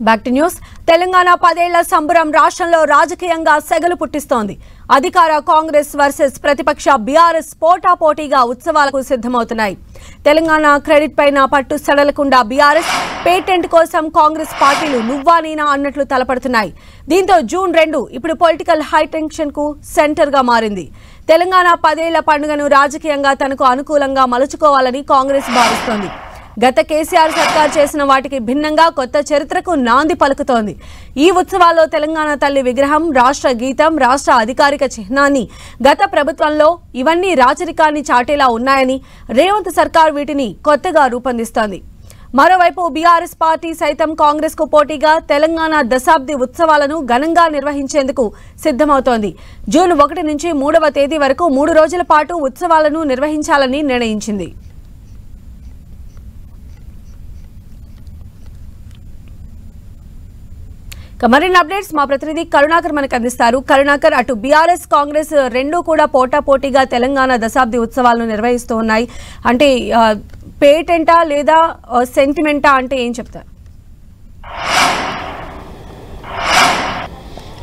Back to news. Telangana 10 ఏళ్ల సంబరం రాష్ట్రంలో రాజకీయంగా సెగలు పుట్టిస్తోంది. అధికార కాంగ్రెస్ వర్సెస్ ప్రతిపక్ష బీఆర్ఎస్ పోటాపోటీగా ఉత్సవాలకు సిద్ధమవుతున్నాయి. తెలంగాణ క్రెడిట్ పైన పట్టు సడలకుండా బీఆర్ఎస్, పేటెంట్ కోసం కాంగ్రెస్ పార్టీలు నువ్వా నేనా అన్నట్లు తలపడుతున్నాయి. దీంతో జూన్ 2 ఇప్పుడు పొలిటికల్ హైటెన్షన్ కు సెంటర్ గా మారింది. తెలంగాణ 10 ఏళ్ల పండుగను రాజకీయంగా తనకు అనుకూలంగా మలుచుకోవాలని కాంగ్రెస్ భావిస్తోంది. గత కేసీఆర్ సర్కార్ చేసిన వాటికి భిన్నంగా కొత్త చరిత్రకు నాంది పలుకుతోంది. ఈ ఉత్సవాల్లో తెలంగాణ తల్లి విగ్రహం, రాష్ట్ర గీతం, రాష్ట్ర అధికారిక చిహ్నాన్ని గత ప్రభుత్వంలో ఇవన్నీ రాచరికాన్ని చాటేలా ఉన్నాయని రేవంత్ సర్కార్ వీటిని కొత్తగా రూపొందిస్తోంది. మరోవైపు బీఆర్ఎస్ పార్టీ సైతం కాంగ్రెస్ కు పోటీగా తెలంగాణ దశాబ్ది ఉత్సవాలను ఘనంగా నిర్వహించేందుకు సిద్ధమవుతోంది. జూన్ 1 నుంచి 3వ తేదీ వరకు 3 రోజుల పాటు ఉత్సవాలను నిర్వహించాలని నిర్ణయించింది. మరిన్ని అప్డేట్స్ మా ప్రతినిధి కరుణాకర్ మనకు అందిస్తారు. కరుణాకర్, అటు బీఆర్ఎస్ కాంగ్రెస్ రెండూ కూడా పోటాపోటీగా తెలంగాణ దశాబ్ది ఉత్సవాలను నిర్వహిస్తూ ఉన్నాయి. అంటే పేటెంటా లేదా సెంటిమెంటా అంటే ఏం చెప్తారు?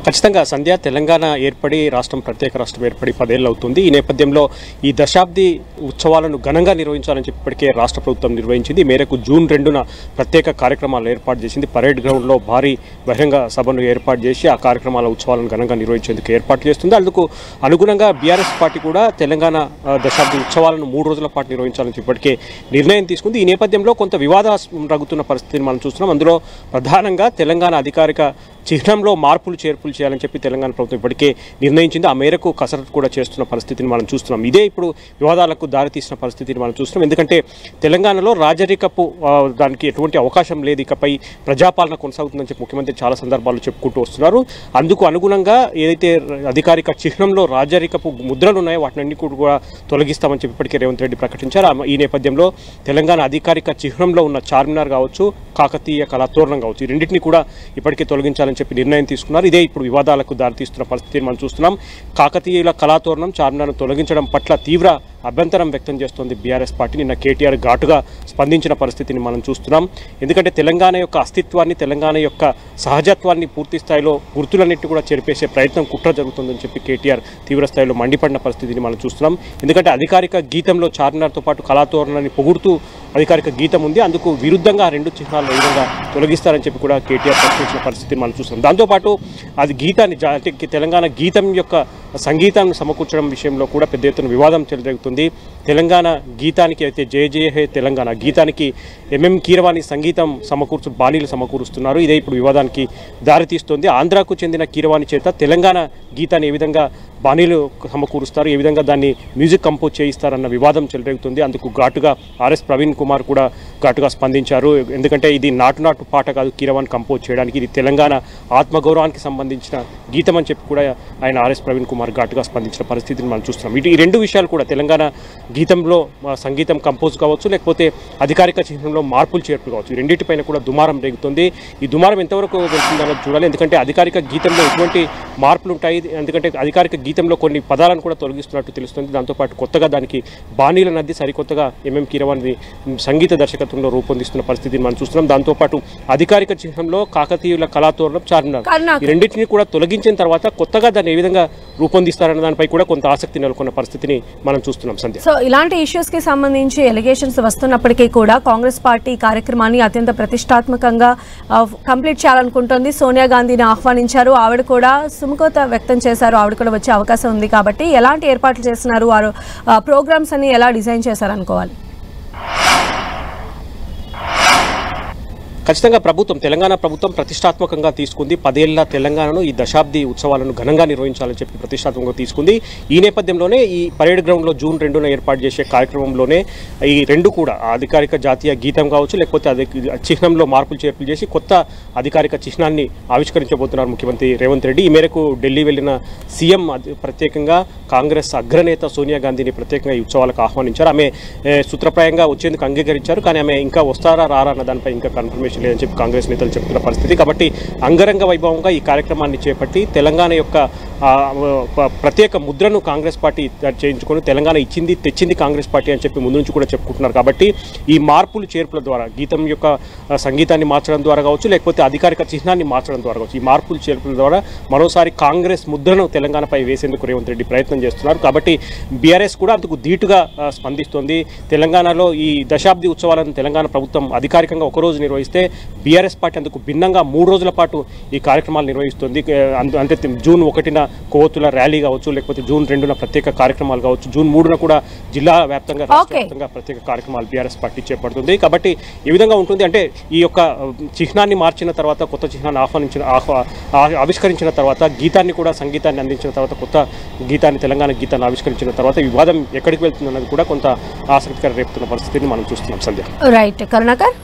ఖచ్చితంగా సంధ్య, తెలంగాణ ఏర్పడి రాష్ట్రం ప్రత్యేక రాష్ట్రం ఏర్పడి 10 ఏళ్ళు అవుతుంది. ఈ నేపథ్యంలో ఈ దశాబ్ది ఉత్సవాలను ఘనంగా నిర్వహించాలని చెప్పి ఇప్పటికే రాష్ట్ర ప్రభుత్వం నిర్వహించింది. ఈ మేరకు జూన్ 2న ప్రత్యేక కార్యక్రమాలు ఏర్పాటు చేసింది. పరేడ్ గ్రౌండ్లో భారీ బహిరంగ సభను ఏర్పాటు చేసి ఆ కార్యక్రమాల ఉత్సవాలను ఘనంగా నిర్వహించేందుకు ఏర్పాటు చేస్తుంది. అందుకు అనుగుణంగా బీఆర్ఎస్ పార్టీ కూడా తెలంగాణ దశాబ్ది ఉత్సవాలను 3 రోజుల పాటు నిర్వహించాలని చెప్పి ఇప్పటికే నిర్ణయం తీసుకుంది. ఈ నేపథ్యంలో కొంత వివాదం రగుతున్న పరిస్థితిని మనం చూస్తున్నాం. అందులో ప్రధానంగా తెలంగాణ అధికారిక చిహ్నంలో మార్పులు చేర్పులు చేయాలని చెప్పి తెలంగాణ ప్రభుత్వం ఇప్పటికే నిర్ణయించింది. ఆ మేరకు కసరత్తు కూడా చేస్తున్న పరిస్థితిని మనం చూస్తున్నాం. ఇదే ఇప్పుడు వివాదాలకు దారితీసిన పరిస్థితిని మనం చూస్తున్నాం. ఎందుకంటే తెలంగాణలో రాజరికపు దానికి ఎటువంటి అవకాశం లేదు, ఇకపై ప్రజాపాలన కొనసాగుతుందని చెప్పి ముఖ్యమంత్రి చాలా సందర్భాల్లో చెప్పుకుంటూ వస్తున్నారు. అందుకు అనుగుణంగా ఏదైతే అధికారిక చిహ్నంలో రాజరికపు ముద్రలు ఉన్నాయో వాటిని కూడా తొలగిస్తామని చెప్పి ఇప్పటికే రేవంత్ రెడ్డి ప్రకటించారు. ఈ నేపథ్యంలో తెలంగాణ అధికారిక చిహ్నంలో ఉన్న చార్మినార్ కావచ్చు, కాకతీయ కళాతోరణం కావచ్చు, ఈ రెండింటినీ కూడా ఇప్పటికే తొలగించాలని చెప్పి నిర్ణయం తీసుకున్నారు. ఇదే ఇప్పుడు వివాదాలకు దారితీస్తున్న పరిస్థితిని మనం చూస్తున్నాం. కాకతీయుల కళాతోరణం, చార్మినార్ను తొలగించడం పట్ల తీవ్ర అభ్యంతరం వ్యక్తం చేస్తోంది బీఆర్ఎస్ పార్టీ. నిన్న కేటీఆర్ ఘాటుగా స్పందించిన పరిస్థితిని మనం చూస్తున్నాం. ఎందుకంటే తెలంగాణ యొక్క అస్తిత్వాన్ని, తెలంగాణ యొక్క సహజత్వాన్ని పూర్తి స్థాయిలో గుర్తులన్నింటినీ కూడా చెరిపేసే ప్రయత్నం, కుట్ర జరుగుతుందని చెప్పి కేటీఆర్ తీవ్ర స్థాయిలో మండిపడిన పరిస్థితిని మనం చూస్తున్నాం. ఎందుకంటే అధికారిక గీతంలో చార్మినార్తో పాటు కళాతోరణాన్ని పొగుడుతూ అధికారిక గీతం ఉంది. అందుకు విరుద్ధంగా ఆ 2 చిహ్నాలను ఏ విధంగా తొలగిస్తారని చెప్పి కూడా కేటీఆర్ ప్రశ్నించిన పరిస్థితిని మనం చూస్తున్నాం. దాంతోపాటు అది గీతాన్ని, తెలంగాణ గీతం యొక్క సంగీతాన్ని సమకూర్చడం విషయంలో కూడా పెద్ద ఎత్తున వివాదం చెలరేగుతుంది. తెలంగాణ గీతానికి అయితే జయ జయ హే తెలంగాణ గీతానికి ఎంఎం కీరవాణి సంగీతం బాణీలు సమకూరుస్తున్నారు. ఇదే ఇప్పుడు వివాదానికి దారితీస్తుంది. ఆంధ్రాకు చెందిన కీరవాణి చేత తెలంగాణ గీతాన్ని ఏ విధంగా బాణీలు సమకూరుస్తారు, ఏ విధంగా దాన్ని మ్యూజిక్ కంపోజ్ చేయిస్తారన్న వివాదం చెలరేగుతుంది. అందుకు ఘాటుగా ఆర్ఎస్ ప్రవీణ్ కుమార్ కూడా ఘాటుగా స్పందించారు. ఎందుకంటే ఇది నాటు పాట కాదు కీరవాణి కంపోజ్ చేయడానికి, ఇది తెలంగాణ ఆత్మగౌరవానికి సంబంధించిన గీతం అని చెప్పి కూడా ఆయన ఆర్ఎస్ ప్రవీణ్ కుమార్ ఘాటుగా స్పందించిన పరిస్థితిని మనం చూస్తున్నాం. ఈ 2 విషయాలు కూడా తెలంగాణ గీతంలో సంగీతం కంపోజ్ కావచ్చు, లేకపోతే అధికారిక చిహ్నంలో మార్పులు చేర్పులు కావచ్చు, ఈ రెండింటిపైన కూడా దుమారం రేగుతుంది. ఈ దుమారం ఎంతవరకు వెళ్తుందన్నది చూడాలి. ఎందుకంటే అధికారిక గీతంలో ఎటువంటి మార్పులు ఉంటాయి, ఎందుకంటే అధికారిక గీతంలో కొన్ని పదాలను కూడా తొలగిస్తున్నట్టు తెలుస్తుంది. దాంతోపాటు కొత్తగా దానికి బాణీల నది సరికొత్తగా ఎంఎం కీరవాణి సంగీత దర్శకత్వంలో రూపొందిస్తున్న పరిస్థితిని మనం చూస్తున్నాం. దాంతోపాటు అధికారిక చిహ్నంలో కాకతీయుల కళాతోరణం, చార్మినార్, ఈ రెండింటినీ కూడా తొలగించిన తర్వాత కొత్తగా దాన్ని ఏ విధంగా రూపొందిస్తారన్న దానిపై కూడా కొంత ఆసక్తి నెలకొన్న పరిస్థితిని మనం చూస్తున్నాం. సంధ్య, సో ఇలాంటి ఇష్యూస్ కి సంబంధించి ఎలిగేషన్స్ వస్తున్నప్పటికీ కూడా కాంగ్రెస్ పార్టీ కార్యక్రమాన్ని అత్యంత ప్రతిష్టాత్మకంగా కంప్లీట్ చేయాలనుకుంటోంది. సోనియా గాంధీని ఆహ్వానించారు, ఆవిడ కూడా సుముఖత వ్యక్తం చేశారు, ఆవిడ కూడా వచ్చే అవకాశం ఉంది. కాబట్టి ఎలాంటి ఏర్పాట్లు చేస్తున్నారు, వారు ప్రోగ్రామ్స్ అన్ని ఎలా డిజైన్ చేశారనుకోవాలి? ఖచ్చితంగా తెలంగాణ ప్రభుత్వం ప్రతిష్టాత్మకంగా తీసుకుంది. 10 ఏళ్ల తెలంగాణను, ఈ దశాబ్ది ఉత్సవాలను ఘనంగా నిర్వహించాలని చెప్పి ప్రతిష్టాత్మకంగా తీసుకుంది. ఈ నేపథ్యంలోనే ఈ పరేడ్ గ్రౌండ్లో జూన్ 2న ఏర్పాటు చేసే కార్యక్రమంలోనే ఈ 2 కూడా అధికారిక జాతీయ గీతం కావచ్చు, లేకపోతే చిహ్నంలో మార్పులు చేర్పులు చేసి కొత్త అధికారిక చిహ్నాన్ని ఆవిష్కరించబోతున్నారు ముఖ్యమంత్రి రేవంత్ రెడ్డి. ఈ మేరకు ఢిల్లీ వెళ్లిన సీఎం ప్రత్యేకంగా కాంగ్రెస్ అగ్రనేత సోనియా గాంధీని ప్రత్యేకంగా ఈ ఉత్సవాలకు ఆహ్వానించారు. ఆమె సూత్రప్రాయంగా వచ్చేందుకు అంగీకరించారు, కానీ ఆమె ఇంకా వస్తారా రారా అన్న దానిపై ఇంకా కన్ఫర్మేషన్ లేదని చెప్పి కాంగ్రెస్ నేతలు చెప్తున్న పరిస్థితి. కాబట్టి అంగరంగ వైభవంగా ఈ కార్యక్రమాన్ని చేపట్టి తెలంగాణ యొక్క ప్రత్యేక ముద్రను కాంగ్రెస్ పార్టీ చేయించుకొని తెలంగాణ ఇచ్చింది తెచ్చింది కాంగ్రెస్ పార్టీ అని చెప్పి ముందు నుంచి కూడా చెప్పుకుంటున్నారు. కాబట్టి ఈ మార్పులు చేర్పుల ద్వారా గీతం యొక్క సంగీతాన్ని మార్చడం ద్వారా కావచ్చు, లేకపోతే అధికారిక చిహ్నాన్ని మార్చడం ద్వారా కావచ్చు, ఈ మార్పులు చేర్పుల ద్వారా మరోసారి కాంగ్రెస్ ముద్రను తెలంగాణపై వేసేందుకు రేవంత్ రెడ్డి ప్రయత్నం చేస్తున్నారు. కాబట్టి బీఆర్ఎస్ కూడా అందుకు ధీటుగా స్పందిస్తోంది. తెలంగాణలో ఈ దశాబ్ది ఉత్సవాలను తెలంగాణ ప్రభుత్వం అధికారికంగా ఒకరోజు నిర్వహిస్తే బీఆర్ఎస్ పార్టీ అందుకు భిన్నంగా 3 రోజుల పాటు ఈ కార్యక్రమాలు నిర్వహిస్తుంది. అంటే జూన్ 1న కొవ్వొత్తుల ర్యాలీ కావచ్చు, లేకపోతే జూన్ 2న ప్రత్యేక కార్యక్రమాలు కావచ్చు, జూన్ 3న కూడా జిల్లా వ్యాప్తంగా రాష్ట్ర వ్యాప్తంగా ప్రత్యేక కార్యక్రమాలు బీఆర్ఎస్ పార్టీ చేపడుతుంది. కాబట్టి ఈ విధంగా ఉంటుంది. అంటే ఈ యొక్క చిహ్నాన్ని మార్చిన తర్వాత, కొత్త చిహ్నాన్ని ఆవిష్కరించిన తర్వాత, గీతాన్ని కూడా సంగీతాన్ని అందించిన తర్వాత, కొత్త గీతాన్ని తెలంగాణ గీతాన్ని ఆవిష్కరించిన తర్వాత వివాదం ఎక్కడికి వెళ్తుందన్నది కూడా కొంత ఆసక్తికర రేపుతున్న పరిస్థితిని మనం చూస్తున్నాం. సంధ్య. రైట్ కరుణాకర్.